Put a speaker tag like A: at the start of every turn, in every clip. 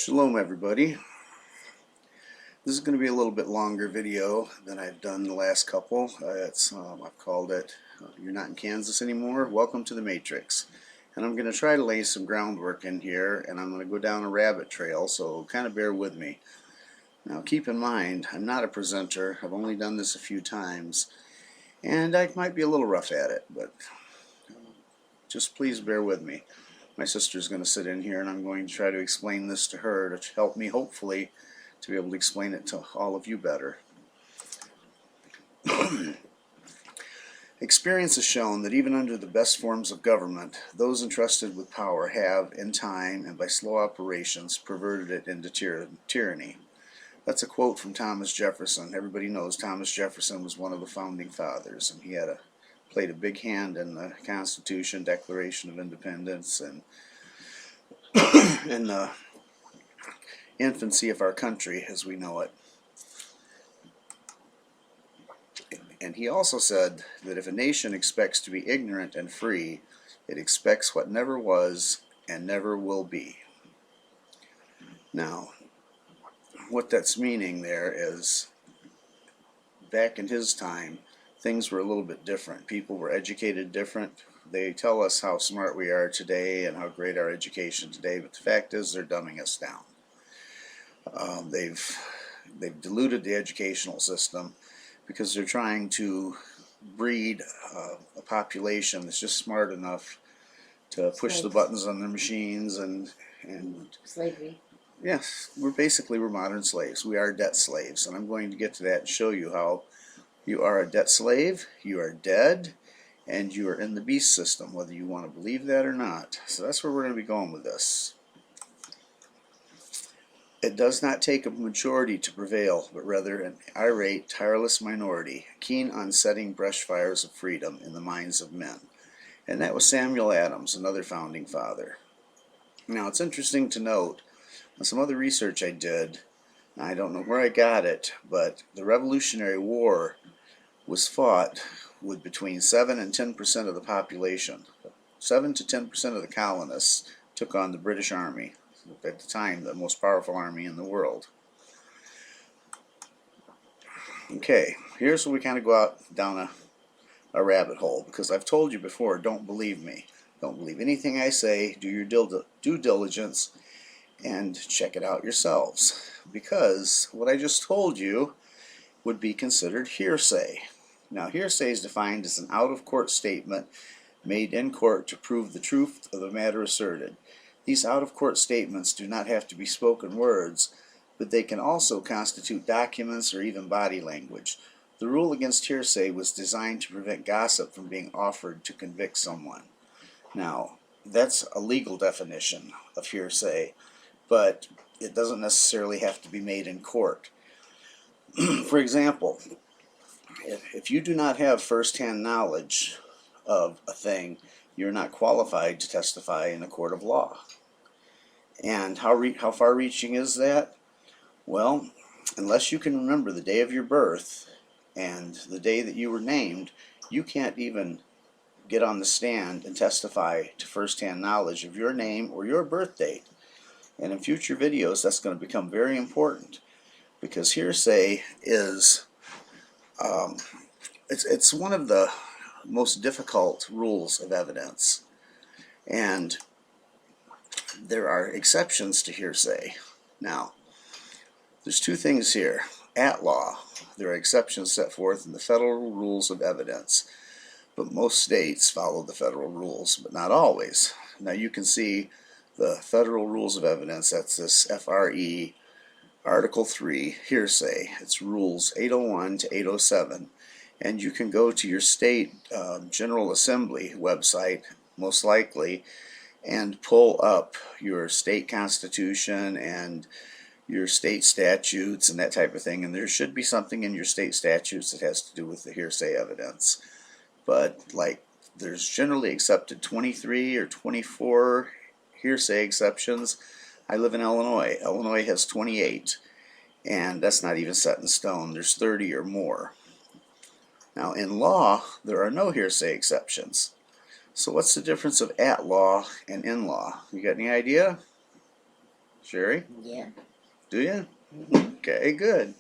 A: Shalom everybody. This is going to be a little bit longer video than I've done the last couple. I've called it You're Not in Kansas Anymore, Welcome to the Matrix. And I'm going to try to lay some groundwork in here, and I'm going to go down a rabbit trail, so kind of bear with me. Now keep in mind, I'm not a presenter. I've only done this a few times, and I might be a little rough at it, but just please bear with me. My sister's going to sit in here, and I'm going to try to explain this to her to help me, hopefully, to be able to explain it to all of you better. Experience has shown that even under the best forms of government, those entrusted with power have, in time and by slow operations, perverted it into tyranny. That's a quote from Thomas Jefferson. Everybody knows Thomas Jefferson was one of the founding fathers, and he played a big hand in the Constitution, Declaration of Independence, and in the infancy of our country as we know it. And he also said that if a nation expects to be ignorant and free, it expects what never was and never will be. Now, what that's meaning there is, back in his time, things were a little bit different. People were educated different. They tell us how smart we are today and how great our education today, but the fact is they're dumbing us down. They've diluted the educational system because they're trying to breed a population that's just smart enough to push the buttons on their machines and
B: slavery.
A: Yes, we're modern slaves. We are debt slaves, and I'm going to get to that and show you how you are a debt slave, you are dead, and you are in the beast system, whether you want to believe that or not. So that's where we're going to be going with this. It does not take a majority to prevail, but rather an irate, tireless minority, keen on setting brush fires of freedom in the minds of men. And that was Samuel Adams, another founding father. Now, it's interesting to note, some other research I did, I don't know where I got it, but the Revolutionary War was fought with between 7 and 10% of the population. 7 to 10% of the colonists took on the British Army, at the time the most powerful army in the world. Okay, here's where we kind of go out down a rabbit hole, because I've told you before, don't believe me. Don't believe anything I say. Do your due diligence and check it out yourselves, because what I just told you would be considered hearsay. Now, hearsay is defined as an out-of-court statement made in court to prove the truth of the matter asserted. These out-of-court statements do not have to be spoken words, but they can also constitute documents or even body language. The rule against hearsay was designed to prevent gossip from being offered to convict someone. Now, that's a legal definition of hearsay, but it doesn't necessarily have to be made in court. For example, if you do not have first-hand knowledge of a thing, you're not qualified to testify in a court of law. And how far-reaching is that? Well, unless you can remember the day of your birth and the day that you were named, you can't even get on the stand and testify to first-hand knowledge of your name or your birth date. And in future videos, that's going to become very important, because hearsay is it's one of the most difficult rules of evidence, and there are exceptions to hearsay. Now, there's two things here. At law, there are exceptions set forth in the federal rules of evidence, but most states follow the federal rules, but not always. Now, you can see the federal rules of evidence. That's this FRE Article 3, hearsay. It's rules 801 to 807. And you can go to your state General Assembly website, most likely, and pull up your state constitution and your state statutes and that type of thing. And there should be something in your state statutes that has to do with the hearsay evidence. But, like, there's generally accepted 23 or 24 hearsay exceptions. I live in Illinois. Illinois has 28, and that's not even set in stone. There's 30 or more. Now, in law, there are no hearsay exceptions. So what's the difference of at law and in law? You got any idea? Sherry,
B: Yeah.
A: do you?
B: Mhm.
A: Okay, good.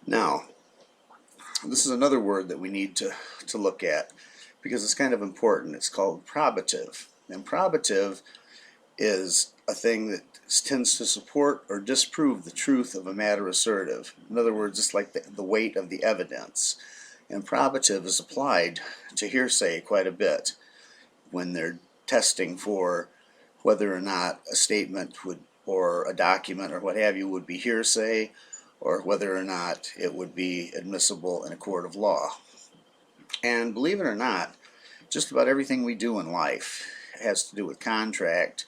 A: Now, this is another word that we need to look at because it's kind of important. It's called probative. And probative is a thing that tends to support or disprove the truth of a matter assertive. In other words, it's like the weight of the evidence. And probative is applied to hearsay quite a bit when they're testing for whether or not a statement would, or a document or what have you, would be hearsay, or whether or not it would be admissible in a court of law. And believe it or not, just about everything we do in life has to do with contract,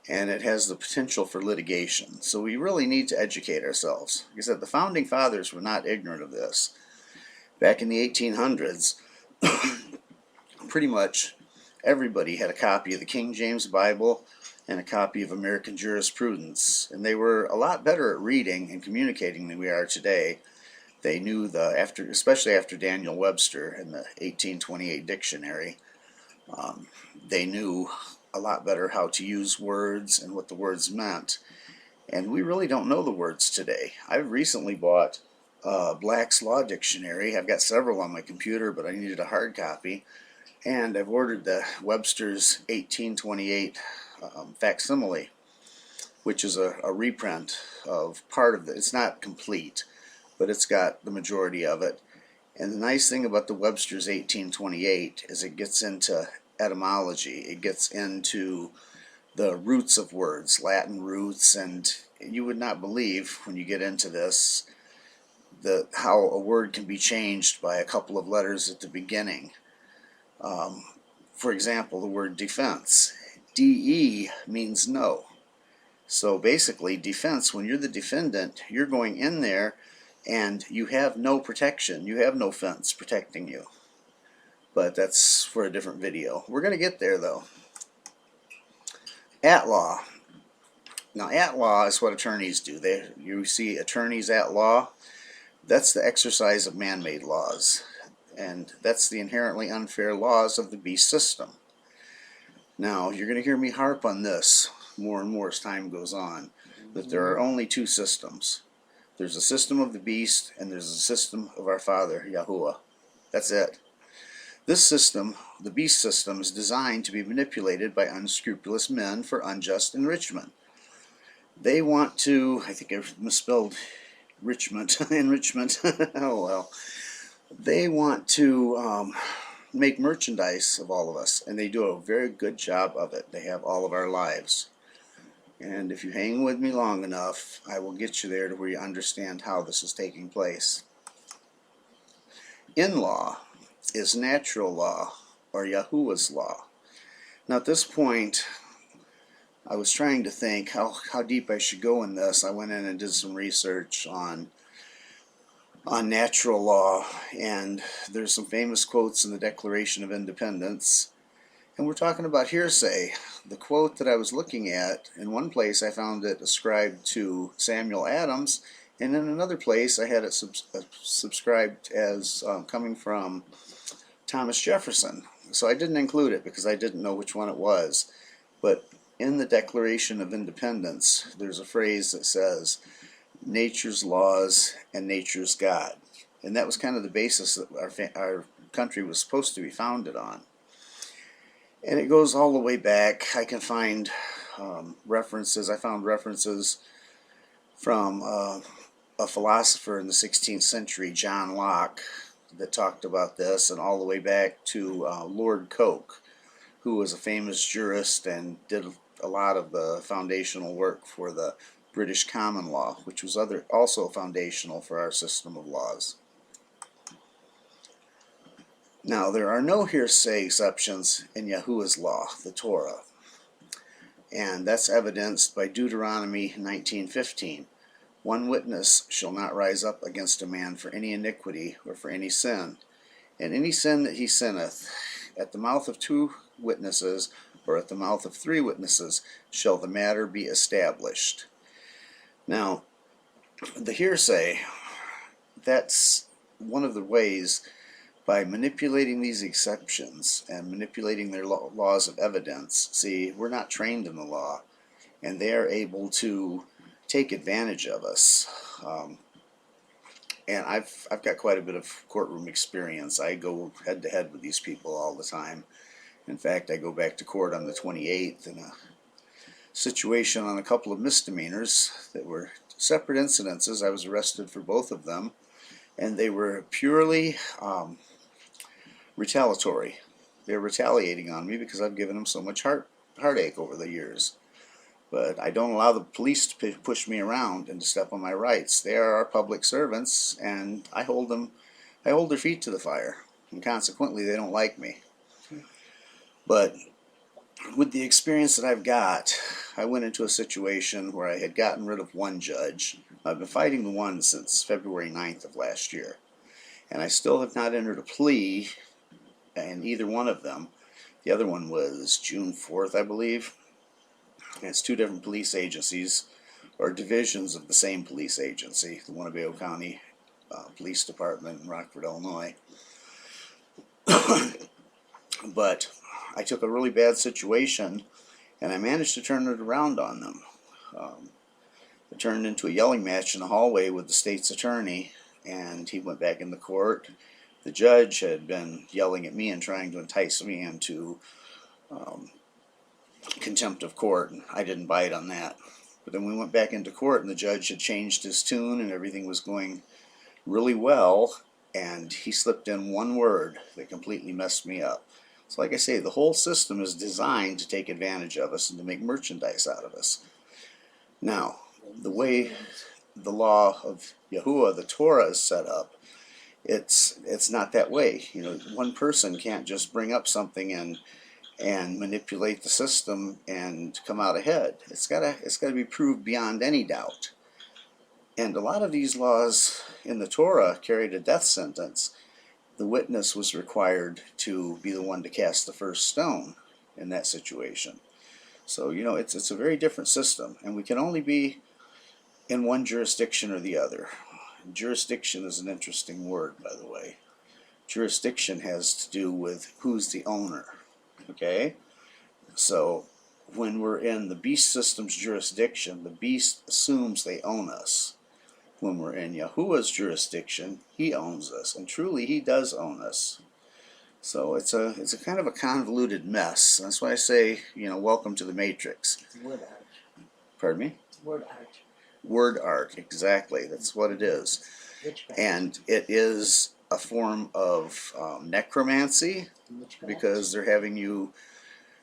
A: and it has the potential for litigation. So we really need to educate ourselves. Like I said, the founding fathers were not ignorant of this. Back in the 1800s, pretty much everybody had a copy of the King James Bible and a copy of American jurisprudence, and they were a lot better at reading and communicating than we are today. They knew especially after Daniel Webster and the 1828 dictionary, they knew a lot better how to use words and what the words meant. And we really don't know the words today. I've recently bought Black's Law Dictionary. I've got several on my computer, but I needed a hard copy. And I've ordered the Webster's 1828 facsimile, which is a reprint of part of it. It's not complete, but it's got the majority of it. And the nice thing about the Webster's 1828 is it gets into etymology. It gets into the roots of words, Latin roots, and you would not believe when you get into this how a word can be changed by a couple of letters at the beginning. For example, the word defense. DE means no. So basically, defense, when you're the defendant, you're going in there and you have no protection. You have no fence protecting you. But that's for a different video. We're going to get there, though. At law. Now, at law is what attorneys do. You see attorneys at law. That's the exercise of man-made laws. And that's the inherently unfair laws of the beast system. Now, you're going to hear me harp on this more and more as time goes on, that there are only two systems. There's a system of the beast, and there's a system of our Father, Yahuwah. That's it. This system, the beast system, is designed to be manipulated by unscrupulous men for unjust enrichment. They want to, I think I misspelled enrichment. Oh well. They want to make merchandise of all of us, and they do a very good job of it. They have all of our lives. And if you hang with me long enough, I will get you there to where you understand how this is taking place. In law is natural law, or Yahuwah's law. Now at this point, I was trying to think how deep I should go in this. I went in and did some research on natural law, and there's some famous quotes in the Declaration of Independence. And we're talking about hearsay. The quote that I was looking at, in one place I found it ascribed to Samuel Adams, and in another place I had it subscribed as coming from Thomas Jefferson. So I didn't include it because I didn't know which one it was. But in the Declaration of Independence, there's a phrase that says, nature's laws and nature's God. And that was kind of the basis that our country was supposed to be founded on. And it goes all the way back. I can find references. I found references from a philosopher in the 16th century, John Locke, that talked about this, and all the way back to Lord Coke, who was a famous jurist and did a lot of the foundational work for the British common law, which was also foundational for our system of laws. Now, there are no hearsay exceptions in Yahuwah's law, the Torah, and that's evidenced by Deuteronomy 19:15. One witness shall not rise up against a man for any iniquity or for any sin, and any sin that he sinneth, at the mouth of 2 witnesses or at the mouth of 3 witnesses shall the matter be established. Now, the hearsay, that's one of the ways by manipulating these exceptions and manipulating their laws of evidence. See, we're not trained in the law. and they are able to take advantage of us. And I've got quite a bit of courtroom experience. I go head to head with these people all the time. In fact, I go back to court on the 28th in a situation on a couple of misdemeanors that were separate incidences. I was arrested for both of them, and they were purely retaliatory. They're retaliating on me because I've given them so much heartache over the years. But I don't allow the police to push me around and to step on my rights. They are our public servants, and I hold their feet to the fire, and consequently they don't like me. But with the experience that I've got, I went into a situation where I had gotten rid of one judge. I've been fighting the one since February 9th of last year, and I still have not entered a plea in either one of them. The other one was June 4th, I believe. And it's two different police agencies, or divisions of the same police agency, the Winnebago County Police Department in Rockford, Illinois. But I took a really bad situation, and I managed to turn it around on them. It turned into a yelling match in the hallway with the state's attorney, and he went back in the court. The judge had been yelling at me and trying to entice me into contempt of court, and I didn't bite on that. But then we went back into court, and the judge had changed his tune, and everything was going really well, and he slipped in one word that completely messed me up. So like I say, the whole system is designed to take advantage of us and to make merchandise out of us. Now, the way the law of Yahuwah, the Torah, is set up, it's not that way. You know, one person can't just bring up something and manipulate the system and come out ahead. It's gotta be proved beyond any doubt. And a lot of these laws in the Torah carried a death sentence. The witness was required to be the one to cast the first stone in that situation. So, you know, it's a very different system, and we can only be in one jurisdiction or the other. Jurisdiction is an interesting word, by the way. Jurisdiction has to do with who's the owner, okay? So when we're in the beast system's jurisdiction, the beast assumes they own us. When we're in Yahuwah's jurisdiction, he owns us, and truly he does own us. So it's a kind of a convoluted mess. That's why I say, you know, welcome to the Matrix.
B: It's word art.
A: Pardon me?
B: It's word art.
A: Word art, exactly. That's what it is.
B: Witchcraft.
A: And it is a form of necromancy,
B: Witchcraft.
A: because they're having you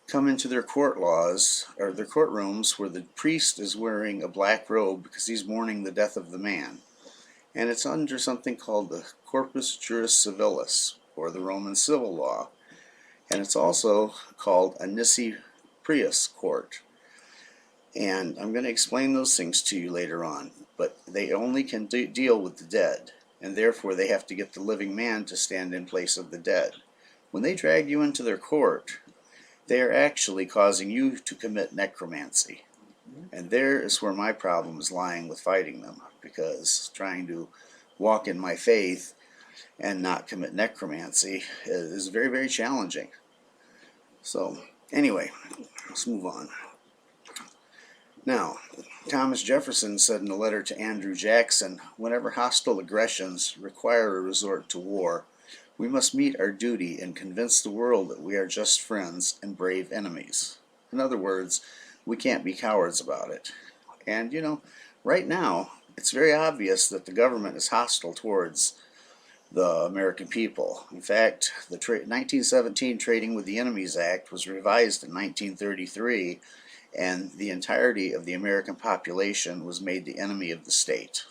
A: come into their court laws, or their courtrooms, where the priest is wearing a black robe because he's mourning the death of the man. And it's under something called the Corpus Juris Civilis, or the Roman civil law. And it's also called a Nisi Prius court. And I'm going to explain those things to you later on. But they only can deal with the dead, and therefore they have to get the living man to stand in place of the dead. When they drag you into their court, they are actually causing you to commit necromancy. And there is where my problem is lying with fighting them, because trying to walk in my faith and not commit necromancy is very, very challenging. So, anyway, let's move on. Now, Thomas Jefferson said in a letter to Andrew Jackson, whenever hostile aggressions require a resort to war, we must meet our duty and convince the world that we are just friends and brave enemies. In other words, we can't be cowards about it. And, you know, right now, it's very obvious that the government is hostile towards the American people. In fact, the 1917 Trading with the Enemies Act was revised in 1933, and the entirety of the American population was made the enemy of the state.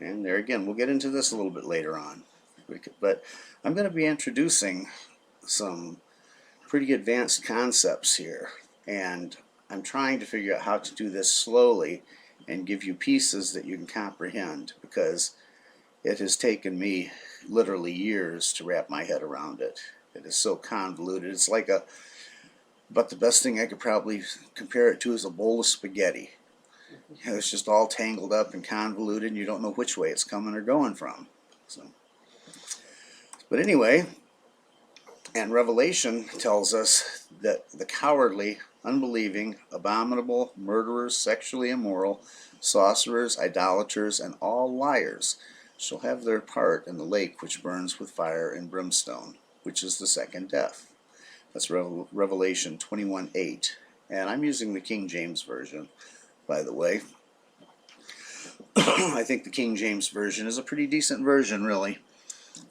A: And there again, we'll get into this a little bit later on. But I'm going to be introducing some pretty advanced concepts here, and I'm trying to figure out how to do this slowly and give you pieces that you can comprehend, because it has taken me literally years to wrap my head around it. It is so convoluted. It's like but the best thing I could probably compare it to is a bowl of spaghetti. You know, it's just all tangled up and convoluted, and you don't know which way it's coming or going from. So, but anyway, And Revelation tells us that the cowardly, unbelieving, abominable, murderers, sexually immoral, sorcerers, idolaters, and all liars shall have their part in the lake which burns with fire and brimstone, which is the second death. That's Revelation 21:8. And I'm using the King James Version, by the way. I think the King James Version is a pretty decent version, really,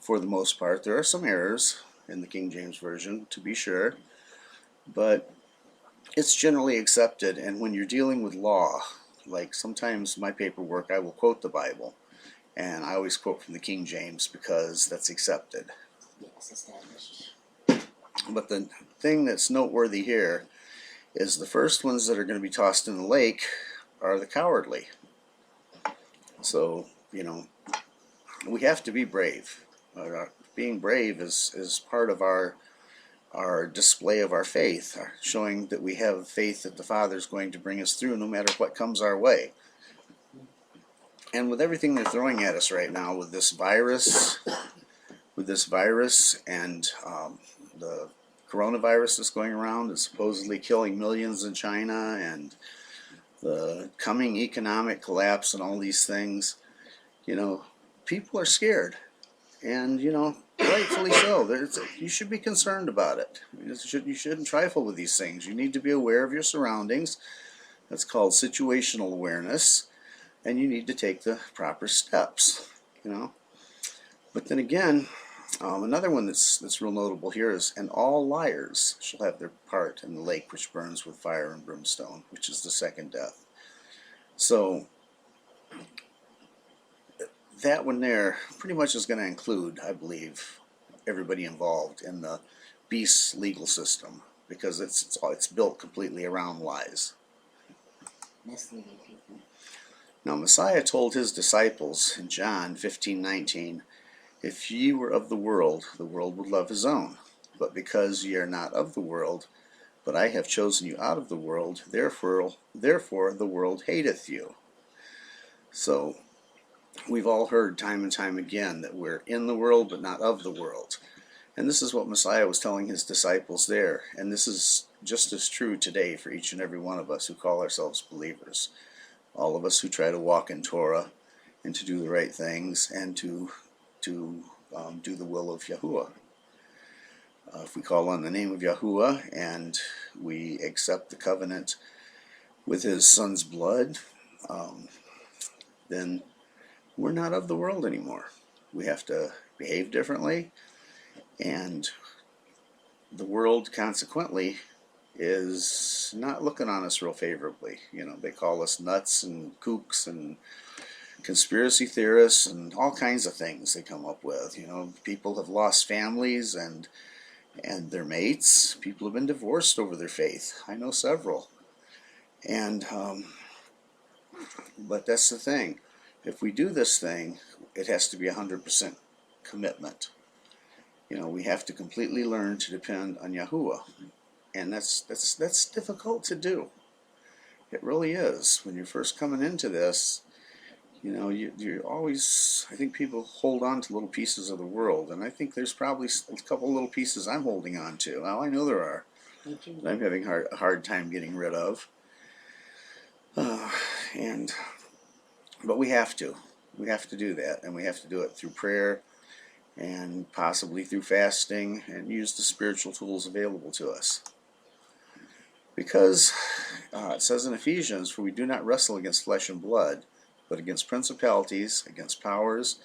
A: for the most part. There are some errors in the King James Version, to be sure, but it's generally accepted. And when you're dealing with law, like sometimes my paperwork, I will quote the Bible, and I always quote from the King James because that's accepted.
B: Yes, established.
A: But the thing that's noteworthy here is the first ones that are going to be tossed in the lake are the cowardly. So, we have to be brave. Being brave is part of our display of our faith, showing that we have faith that the Father's going to bring us through no matter what comes our way. And with everything they're throwing at us right now, with this virus and the coronavirus that's going around, is supposedly killing millions in China, and the coming economic collapse and all these things, people are scared. And, rightfully so. You should be concerned about it. You shouldn't trifle with these things. You need to be aware of your surroundings. That's called situational awareness. And you need to take the proper steps, But then again, another one that's real notable here is, and all liars shall have their part in the lake which burns with fire and brimstone, which is the second death. So that one there pretty much is going to include, I believe, everybody involved in the beast's legal system, because it's built completely around lies.
B: Misleading people.
A: Now Messiah told his disciples in John 15:19, "If ye were of the world would love his own. But because ye are not of the world, but I have chosen you out of the world, therefore the world hateth you." So we've all heard time and time again that we're in the world but not of the world. And this is what Messiah was telling his disciples there. And this is just as true today for each and every one of us who call ourselves believers. All of us who try to walk in Torah and to do the right things and to do the will of Yahuwah. If we call on the name of Yahuwah and we accept the covenant with his son's blood, then we're not of the world anymore. We have to behave differently, and the world consequently is not looking on us real favorably. They call us nuts and kooks and conspiracy theorists and all kinds of things they come up with. People have lost families and their mates. People have been divorced over their faith. I know several. And but that's the thing. If we do this thing, it has to be 100% commitment. We have to completely learn to depend on Yahuwah, and that's difficult to do. It really is. When you're first coming into this, you always, I think people hold on to little pieces of the world, and I think there's probably a couple little pieces I'm holding on to. Well, I know there are. That I'm having a hard time getting rid of. But we have to do that, and we have to do it through prayer and possibly through fasting, and use the spiritual tools available to us. Because it says in Ephesians, "For we do not wrestle against flesh and blood, but against principalities, against powers,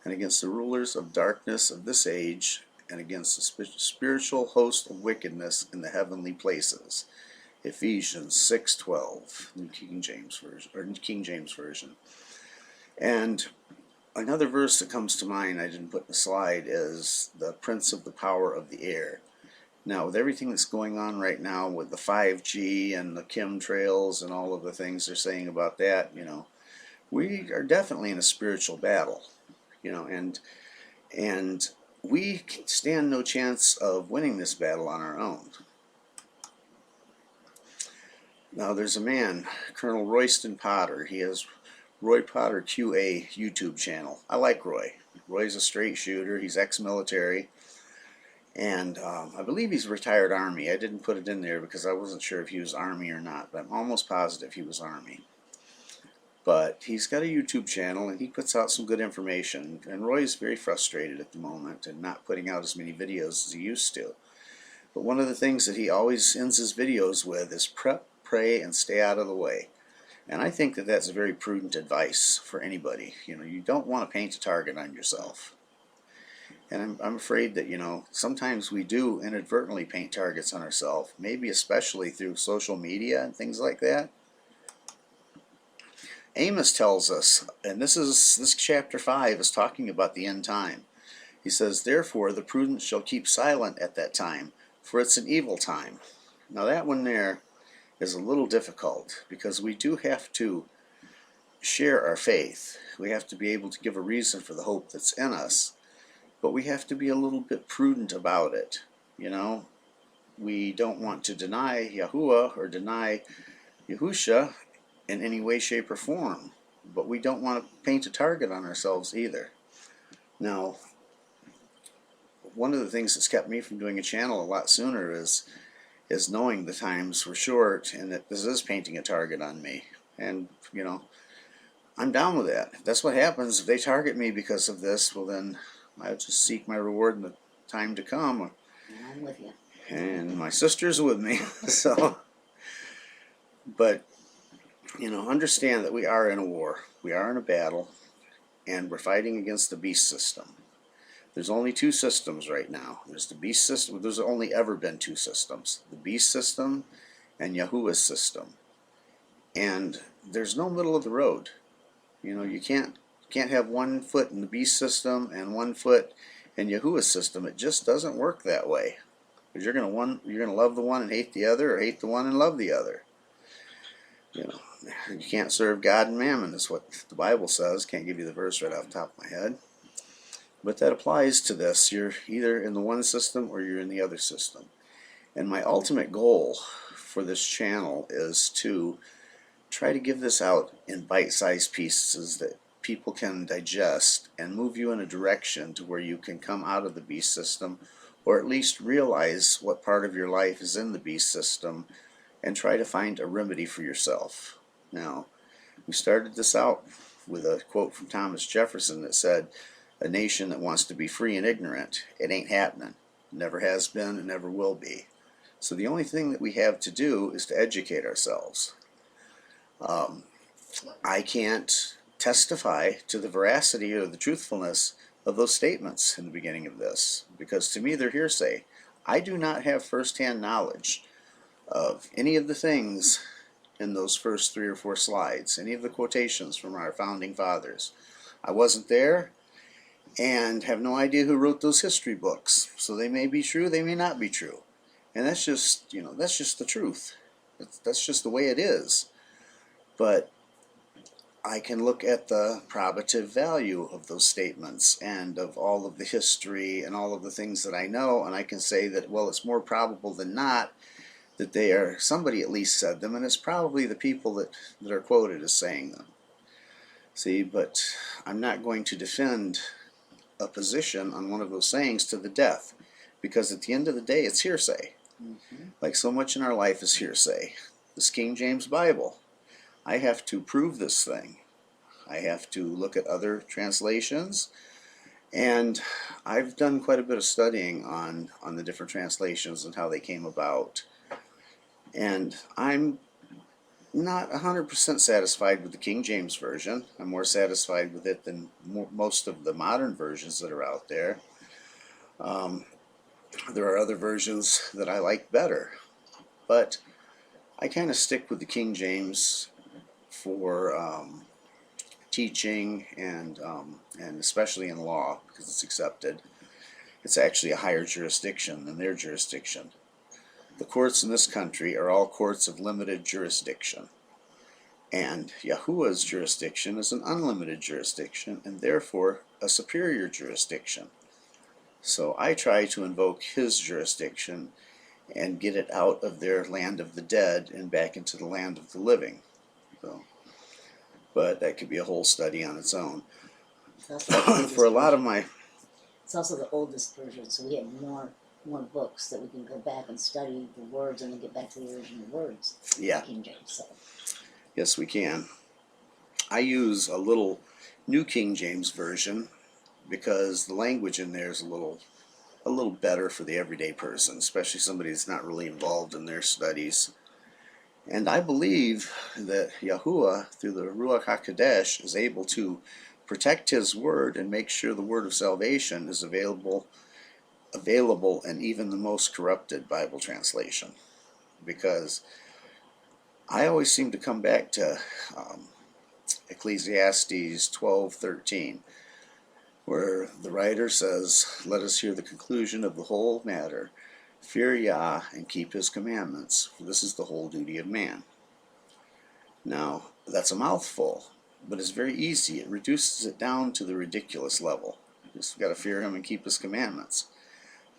A: and against the rulers of darkness of this age, and against the spiritual host of wickedness in the heavenly places." Ephesians 6:12, New King James Version. And another verse that comes to mind, I didn't put in the slide, is the prince of the power of the air. Now, with everything that's going on right now with the 5G and the chemtrails and all of the things they're saying about that, we are definitely in a spiritual battle, and we stand no chance of winning this battle on our own. Now, there's a man, Colonel Royston Potter. He has Roy Potter QA YouTube channel. I like Roy. Roy's a straight shooter. He's ex-military. And I believe he's retired Army. I didn't put it in there because I wasn't sure if he was Army or not, but I'm almost positive he was Army. But he's got a YouTube channel and he puts out some good information. And Roy's very frustrated at the moment and not putting out as many videos as he used to. But one of the things that he always ends his videos with is prep, pray, and stay out of the way. And I think that that's very prudent advice for anybody. You know, you don't want to paint a target on yourself. And I'm afraid that, you know, sometimes we do inadvertently paint targets on ourselves, maybe especially through social media and things like that. Amos tells us, and this chapter 5 is talking about the end time. He says, therefore the prudent shall keep silent at that time, for it's an evil time. Now that one there is a little difficult because we do have to share our faith. We have to be able to give a reason for the hope that's in us, but we have to be a little bit prudent about it. You know, we don't want to deny Yahuwah or deny Yahusha in any way, shape, or form, but we don't want to paint a target on ourselves either. Now, one of the things that's kept me from doing a channel a lot sooner is knowing the times were short and that this is painting a target on me. And, you know, I'm down with that. If that's what happens. If they target me because of this, well then I'll just seek my reward in the time to come.
B: I'm with you.
A: And my sister's with me. So, but, you know, understand that we are in a war. We are in a battle, and we're fighting against the beast system. There's only two systems right now. There's the beast system. There's only ever been two systems: the beast system and Yahuwah's system. And there's no middle of the road. You know, you can't have 1 foot in the beast system and 1 foot in Yahuwah's system. It just doesn't work that way. Because you're gonna love the one and hate the other, or hate the one and love the other. You know, you can't serve God and mammon, is what the Bible says. Can't give you the verse right off the top of my head. But that applies to this. You're either in the one system or you're in the other system. And my ultimate goal for this channel is to try to give this out in bite-sized pieces that people can digest and move you in a direction to where you can come out of the beast system, or at least realize what part of your life is in the beast system and try to find a remedy for yourself. Now, we started this out with a quote from Thomas Jefferson that said, "A nation that wants to be free and ignorant, it ain't happening. It never has been and never will be." So the only thing that we have to do is to educate ourselves. I can't testify to the veracity or the truthfulness of those statements in the beginning of this, because to me they're hearsay. I do not have firsthand knowledge of any of the things in those first 3 or 4 slides, any of the quotations from our founding fathers. I wasn't there and have no idea who wrote those history books. So they may be true, they may not be true. And that's just, you know, that's just the truth. That's just the way it is. But I can look at the probative value of those statements and of all of the history and all of the things that I know, and I can say that, well, it's more probable than not that they are, somebody at least said them, and it's probably the people that are quoted as saying them. See, but I'm not going to defend a position on one of those sayings to the death, because at the end of the day it's hearsay. Like so much in our life is hearsay. This King James Bible, I have to prove this thing. I have to look at other translations, and I've done quite a bit of studying on the different translations and how they came about. And I'm not 100% satisfied with the King James Version. I'm more satisfied with it than most of the modern versions that are out there. There are other versions that I like better, but I kind of stick with the King James for teaching and especially in law, because it's accepted. It's actually a higher jurisdiction than their jurisdiction. The courts in this country are all courts of limited jurisdiction, and Yahuwah's jurisdiction is an unlimited jurisdiction and therefore a superior jurisdiction. So I try to invoke his jurisdiction and get it out of their land of the dead and back into the land of the living. So, but that could be a whole study on its own.
B: It's also the
A: For a lot of
B: version.
A: my...
B: It's also the oldest version, so we have more more books that we can go back and study the words and then get back to the original words.
A: Yeah.
B: King James said.
A: Yes, we can. I use a little New King James Version because the language in there is a little better for the everyday person, especially somebody that's not really involved in their studies. And I believe that Yahuwah, through the Ruach HaKodesh, is able to protect His Word and make sure the Word of salvation is available in even the most corrupted Bible translation. Because I always seem to come back to Ecclesiastes 12:13, where the writer says, "Let us hear the conclusion of the whole matter. Fear Yah and keep His commandments, for this is the whole duty of man." Now, that's a mouthful, but it's very easy. It reduces it down to the ridiculous level. You just got to fear Him and keep His commandments.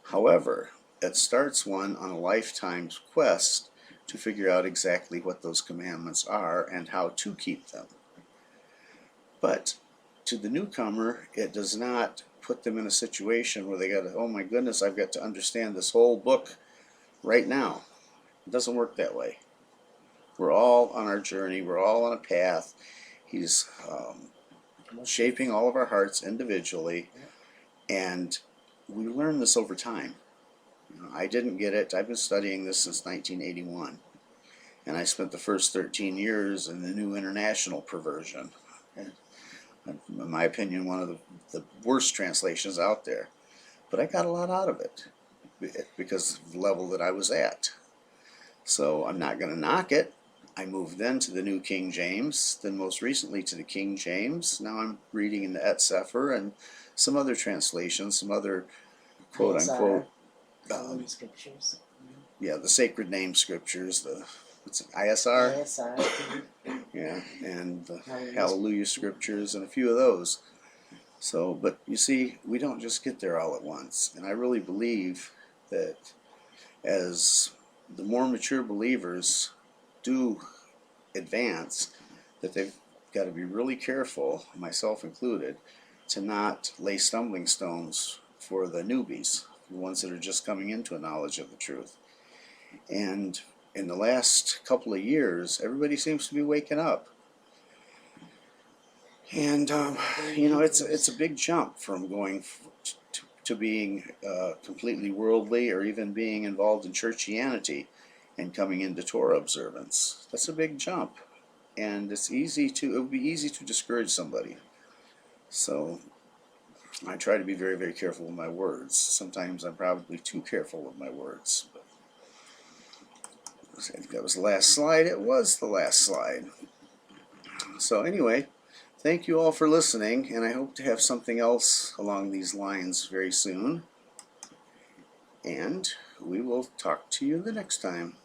A: However, it starts one on a lifetime's quest to figure out exactly what those commandments are and how to keep them. But to the newcomer, it does not put them in a situation where they got to, oh my goodness, I've got to understand this whole book right now. It doesn't work that way. We're all on our journey. We're all on a path. He's shaping all of our hearts individually, and we learn this over time. I didn't get it. I've been studying this since 1981, and I spent the first 13 years in the New International Perversion. In my opinion, one of the worst translations out there. But I got a lot out of it because of the level that I was at. So I'm not going to knock it. I moved then to the New King James, then most recently to the King James. Now I'm reading in the Et Sefer and some other translations, some other quote-unquote
B: scriptures.
A: Yeah, the sacred name scriptures, what's it, ISR?
B: ISR.
A: Yeah, and the Hallelujah scriptures and a few of those. So, but you see, we don't just get there all at once. And I really believe that as the more mature believers do advance, that they've got to be really careful, myself included, to not lay stumbling stones for the newbies, the ones that are just coming into a knowledge of the truth. And in the last couple of years, everybody seems to be waking up. And, it's a big jump from going to being completely worldly or even being involved in churchianity and coming into Torah observance. That's a big jump. And it would be easy to discourage somebody. So I try to be very, very careful with my words. Sometimes I'm probably too careful with my words. But I think that was the last slide. It was the last slide. So anyway, thank you all for listening, and I hope to have something else along these lines very soon. And we will talk to you the next time.